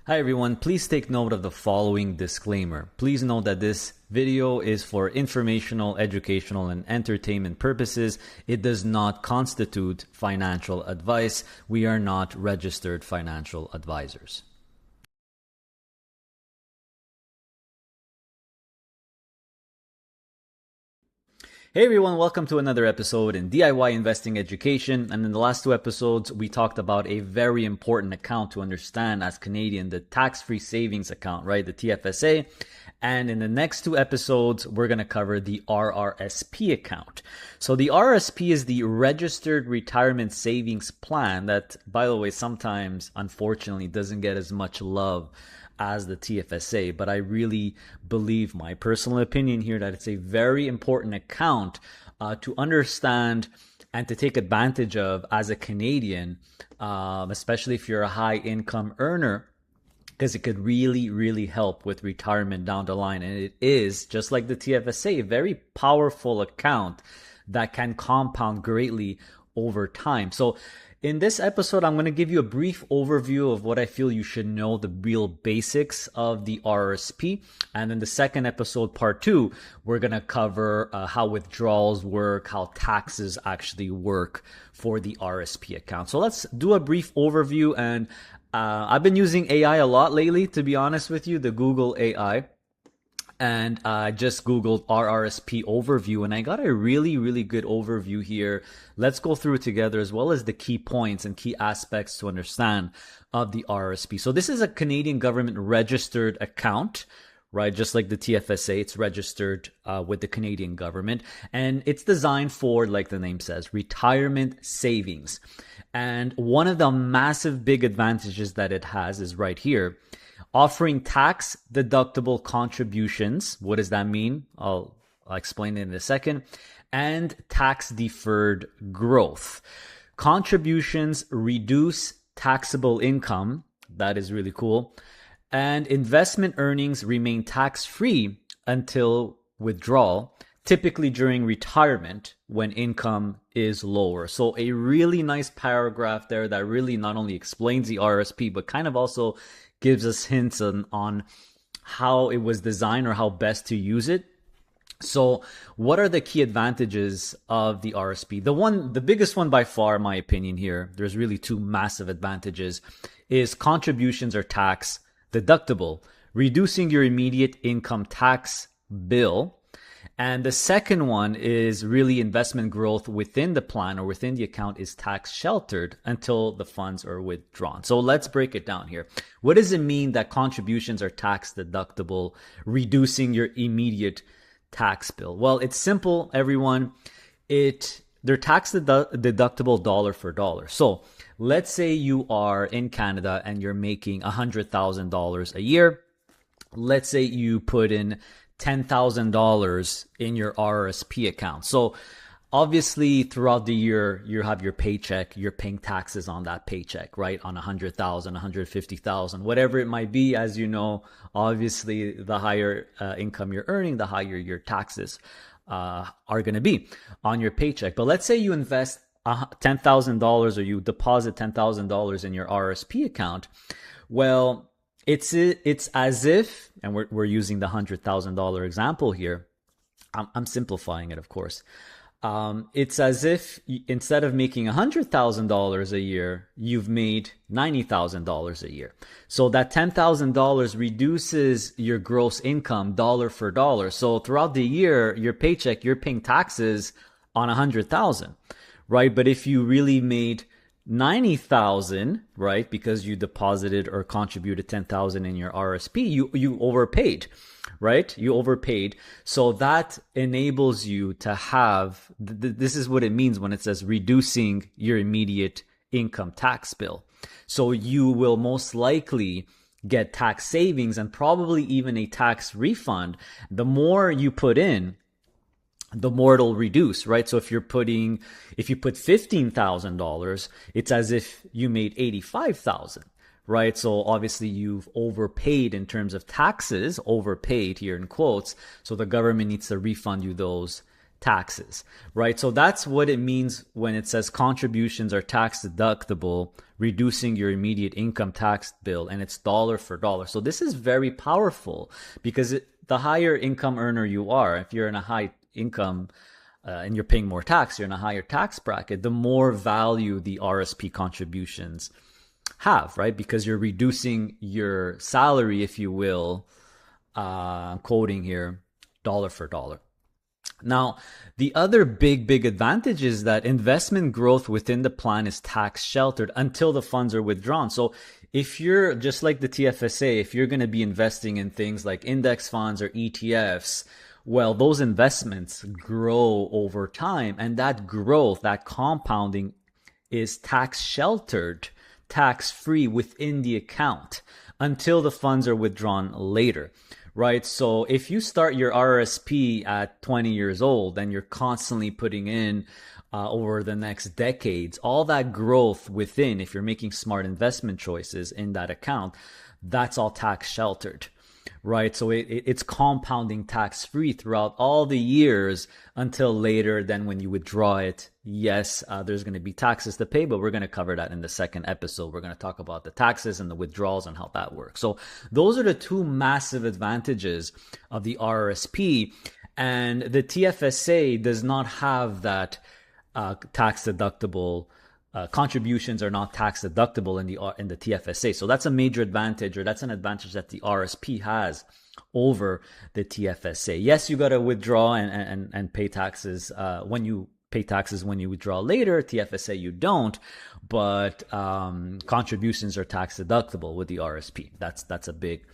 Hi everyone, please take note of the following disclaimer. Please note that this video is for informational, educational, and entertainment purposes. It does not constitute financial advice. We are not registered financial advisors. Hey everyone, welcome to another episode in DIY Investing Education. And in the last two episodes, we talked about a very important account to understand as Canadian, the tax-free savings account, right? The TFSA. And in the next two episodes, we're going to cover the RRSP account. So the RRSP is the Registered Retirement Savings Plan that, by the way, sometimes, unfortunately, doesn't get as much love as the TFSA, but I really believe, my personal opinion here, that it's a very important account to understand and to take advantage of as a Canadian, especially if you're a high income earner, because it could really help with retirement down the line. And it is, just like the TFSA, a very powerful account that can compound greatly over time. So in this episode, I'm going to give you a brief overview of what I feel you should know, the real basics of the RRSP. And in the second episode, part 2, we're going to cover how withdrawals work, how taxes actually work for the RRSP account. So let's do a brief overview. And I've been using AI a lot lately, to be honest with you, the Google AI. And I just Googled RRSP overview and I got a really good overview here. Let's go through it together, as well as the key points and key aspects to understand of the RRSP. So this is a Canadian government registered account, right? Just like the TFSA, it's registered with the Canadian government. And it's designed for, like the name says, retirement savings. And one of the massive big advantages that it has is right here. Offering tax-deductible contributions. What does that mean? I'll explain it in a second. And tax-deferred growth. Contributions reduce taxable income. That is really cool. And investment earnings remain tax-free until withdrawal, typically during retirement when income is lower. So a really nice paragraph there that really not only explains the RRSP, but kind of also gives us hints on how it was designed or how best to use it. So what are the key advantages of the RRSP? The biggest one by far, in my opinion here, there's really two massive advantages, is contributions are tax deductible, reducing your immediate income tax bill. And the second one is really investment growth within the plan or within the account is tax sheltered until the funds are withdrawn. So let's break it down here. What does it mean that contributions are tax deductible, reducing your immediate tax bill? Well, it's simple, everyone. They're tax deductible dollar for dollar. So let's say you are in Canada and you're making $100,000 a year. Let's say you put in $10,000 in your RRSP account. So obviously throughout the year, you have your paycheck, you're paying taxes on that paycheck, right? On 100,000, 150,000, whatever it might be. As you know, obviously the higher income you're earning, the higher your taxes are going to be on your paycheck. But let's say you invest $10,000 or you deposit $10,000 in your RRSP account. Well, it's as if, and we're using the $100,000 example here. I'm simplifying it, of course. It's as if instead of making $100,000 a year, you've made $90,000 a year. So that $10,000 reduces your gross income dollar for dollar. So throughout the year, your paycheck, you're paying taxes on $100,000, right? But if you really made $90,000, right, because you deposited or contributed $10,000 in your RRSP, you overpaid, right? You overpaid. So that enables you to have, this is what it means when it says reducing your immediate income tax bill. So you will most likely get tax savings and probably even a tax refund. The more you put in, the more it'll reduce, right? So if you put $15,000, it's as if you made $85,000, right? So obviously you've overpaid in terms of taxes, overpaid here in quotes. So the government needs to refund you those taxes, right? So that's what it means when it says contributions are tax deductible, reducing your immediate income tax bill, and it's dollar for dollar. So this is very powerful because the higher income earner you are, if you're in a high income and you're paying more tax, you're in a higher tax bracket, the more value the RSP contributions have, right? Because you're reducing your salary, if you will, quoting here, dollar for dollar. Now, the other big advantage is that investment growth within the plan is tax sheltered until the funds are withdrawn. So if you're just like the TFSA, if you're going to be investing in things like index funds or ETFs, well, those investments grow over time. And that growth, that compounding is tax sheltered, tax free within the account until the funds are withdrawn later. Right. So if you start your RRSP at 20 years old and you're constantly putting in over the next decades, all that growth within, if you're making smart investment choices in that account, that's all tax sheltered. Right. So it's compounding tax free throughout all the years until later. Then when you withdraw it, yes, there's going to be taxes to pay, but we're going to cover that in the second episode. We're going to talk about the taxes and the withdrawals and how that works. So those are the two massive advantages of the RRSP. And the TFSA does not have that tax deductible. Contributions are not tax deductible in the TFSA. So that's a major advantage, or that's an advantage that the RSP has over the TFSA. Yes, you got to withdraw and pay taxes when you pay taxes when you withdraw later. TFSA you don't, but contributions are tax deductible with the RSP. That's a big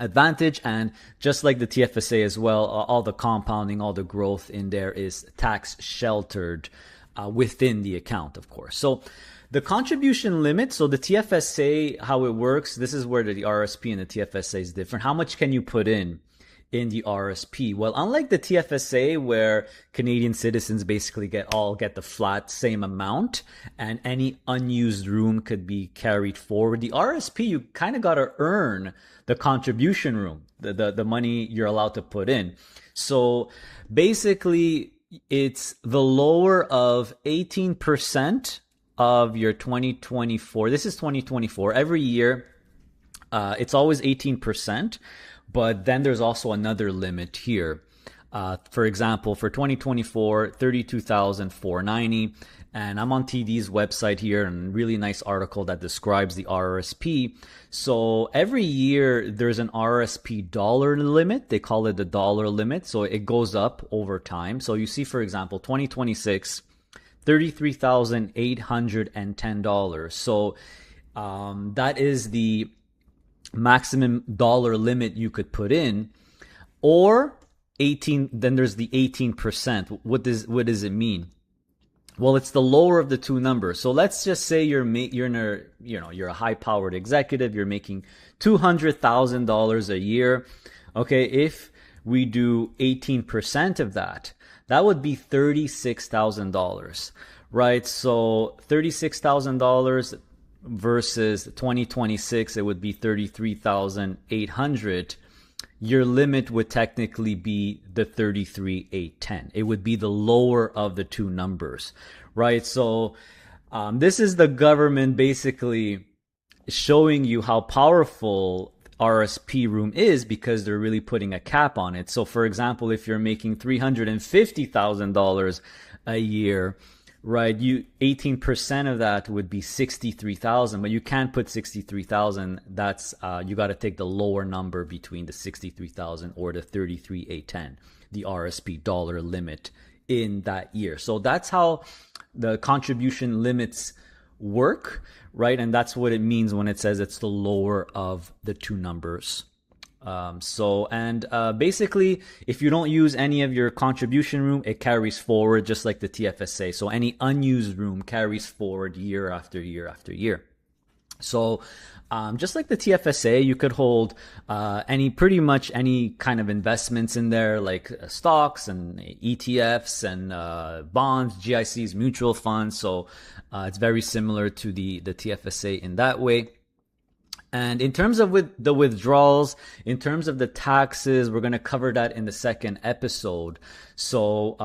advantage. And just like the TFSA as well, all the compounding, all the growth in there is tax sheltered within the account, of course. So the contribution limit, so the TFSA, how it works, this is where the RSP and the TFSA is different. How much can you put in the RSP? Well, unlike the TFSA, where Canadian citizens basically get the flat same amount and any unused room could be carried forward, the RSP, you kind of got to earn the contribution room, the money you're allowed to put in. So basically, it's the lower of 18% of your 2024. This is 2024. Every year, it's always 18%, but then there's also another limit here. For example, for 2024, $32,490. And I'm on TD's website here, and a really nice article that describes the RRSP. So every year there's an RRSP dollar limit. They call it the dollar limit. So it goes up over time. So you see, for example, 2026, $33,810. So that is the maximum dollar limit you could put in, or 18. Then there's the 18%. What does it mean? Well, it's the lower of the two numbers. So let's just say you're a high-powered executive. You're making $200,000 a year. Okay, if we do 18% of that, that would be $36,000, right? So $36,000 versus 2026, it would be $33,800. Your limit would technically be the 33,810. It would be the lower of the two numbers, right? So this is the government basically showing you how powerful RSP room is, because they're really putting a cap on it. So for example, if you're making $350,000 a year, right, 18% of that would be 63,000, but you can't put 63,000. That's you got to take the lower number between the 63,000 or the 33,810, the RSP dollar limit in that year. So that's how the contribution limits work, right? And that's what it means when it says it's the lower of the two numbers. Basically, if you don't use any of your contribution room, it carries forward just like the TFSA. So any unused room carries forward year after year after year. So just like the TFSA, you could hold pretty much any kind of investments in there, like stocks and ETFs and bonds, GICs, mutual funds. So it's very similar to the TFSA in that way. And in terms of the withdrawals, in terms of the taxes, we're going to cover that in the second episode. So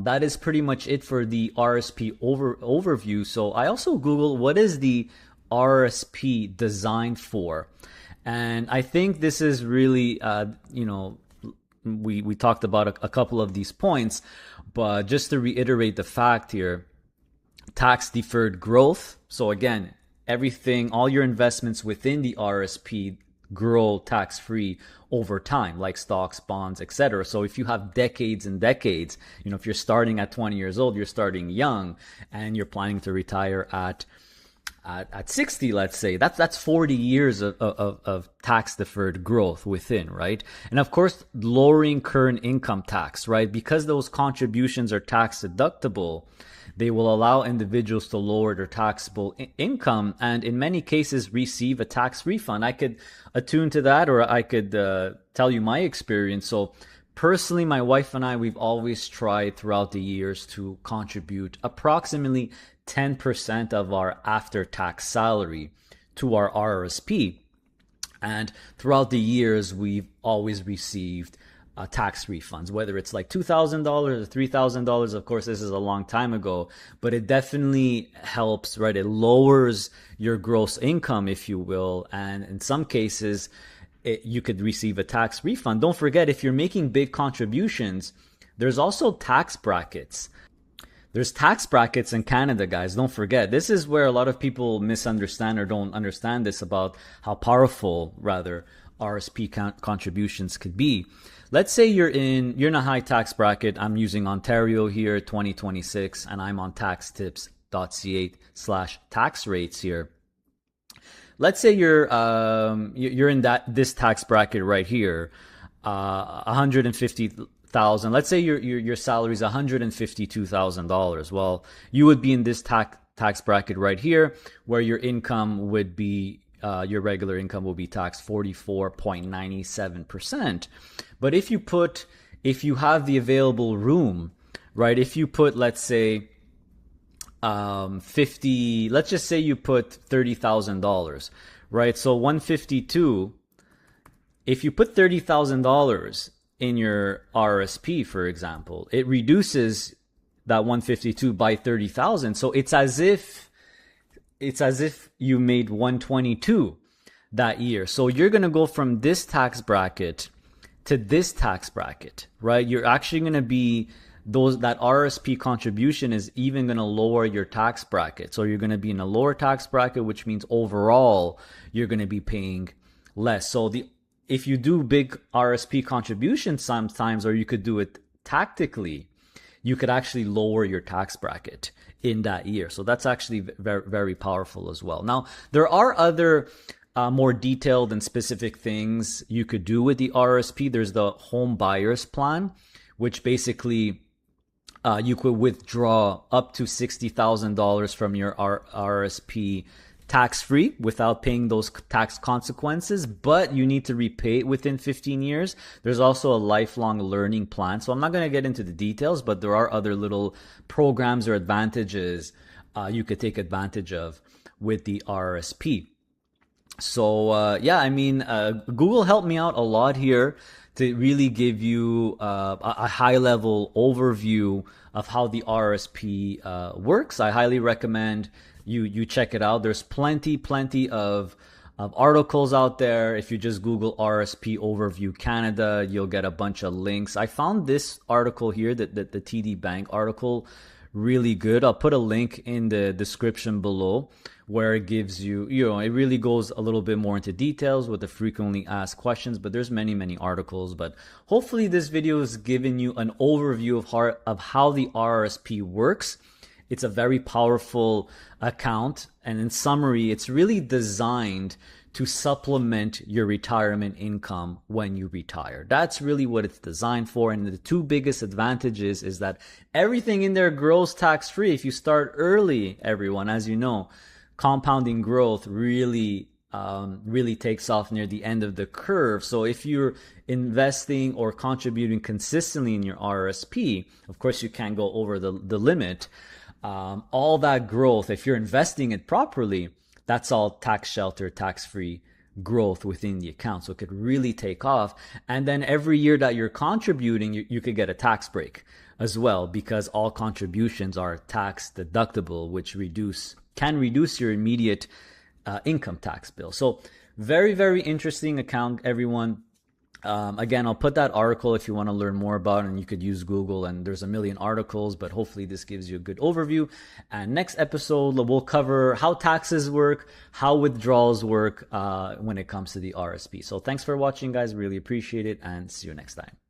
that is pretty much it for the RRSP overview. So I also Googled what is the RRSP designed for, and I think this is really, we talked about a couple of these points, but just to reiterate the fact here, tax deferred growth. So again, everything, all your investments within the RRSP grow tax-free over time, like stocks, bonds, etc. So if you have decades and decades, if you're starting at 20 years old, you're starting young, and you're planning to retire at 60, let's say, that's 40 years of tax deferred growth within, right? And of course, lowering current income tax, right? Because those contributions are tax deductible, they will allow individuals to lower their taxable income and in many cases receive a tax refund. I could attune to that, or I could tell you my experience. So personally, my wife and I, we've always tried throughout the years to contribute approximately 10% of our after-tax salary to our RRSP. And throughout the years, we've always received tax refunds, whether it's like $2,000 or $3,000. Of course, this is a long time ago, but it definitely helps, right? It lowers your gross income, if you will. And in some cases, you could receive a tax refund. Don't forget, if you're making big contributions, there's also tax brackets. There's tax brackets in Canada, guys. Don't forget. This is where a lot of people misunderstand or don't understand this about how powerful, rather, RRSP contributions could be. Let's say you're in a high tax bracket. I'm using Ontario here, 2026, and I'm on taxtips.ca/tax rates here. Let's say you're in this tax bracket right here, 150,000. Let's say your salary is $152,000. Well, you would be in this tax bracket right here, where your income would be your regular income will be taxed 44.97%. But if you have the available room, right? If you put, let's say, 50, let's just say you put $30,000, right? So 152, if you put $30,000 in your RRSP, for example, it reduces that 152 by 30,000. So it's as if you made 122 that year. So you're going to go from this tax bracket to this tax bracket, right? You're actually going to be that RRSP contribution is even going to lower your tax bracket. So you're going to be in a lower tax bracket, which means overall you're going to be paying less. So if you do big RRSP contributions sometimes, or you could do it tactically, you could actually lower your tax bracket in that year. So that's actually very, very powerful as well. Now, there are other more detailed and specific things you could do with the RRSP. There's the home buyer's plan, which basically you could withdraw up to $60,000 from your RRSP tax-free without paying those tax consequences, but you need to repay it within 15 years. There's also a lifelong learning plan. So I'm not going to get into the details, but there are other little programs or advantages you could take advantage of with the RRSP. So Google helped me out a lot here to really give you a high-level overview of how the RRSP works. I highly recommend you check it out. There's plenty of articles out there. If you just Google RRSP Overview Canada, you'll get a bunch of links. I found this article here, the TD Bank article, really good. I'll put a link in the description below where it gives you, it really goes a little bit more into details with the frequently asked questions, but there's many articles. But hopefully this video has given you an overview of how the RRSP works. It's a very powerful account, and in summary, it's really designed to supplement your retirement income when you retire. That's really what it's designed for. And the two biggest advantages is that everything in there grows tax-free. If you start early, everyone, as you know, compounding growth really takes off near the end of the curve. So if you're investing or contributing consistently in your RRSP, of course you can't go over the limit. All that growth, if you're investing it properly, that's all tax shelter, tax-free growth within the account. So it could really take off. And then every year that you're contributing, you could get a tax break as well, because all contributions are tax deductible, which can reduce your immediate income tax bill. So very, very interesting account, everyone. Again, I'll put that article if you want to learn more about it, and you could use Google, and there's a million articles, but hopefully this gives you a good overview. And next episode, we'll cover how taxes work, how withdrawals work when it comes to the RRSP. So thanks for watching, guys. Really appreciate it, and see you next time.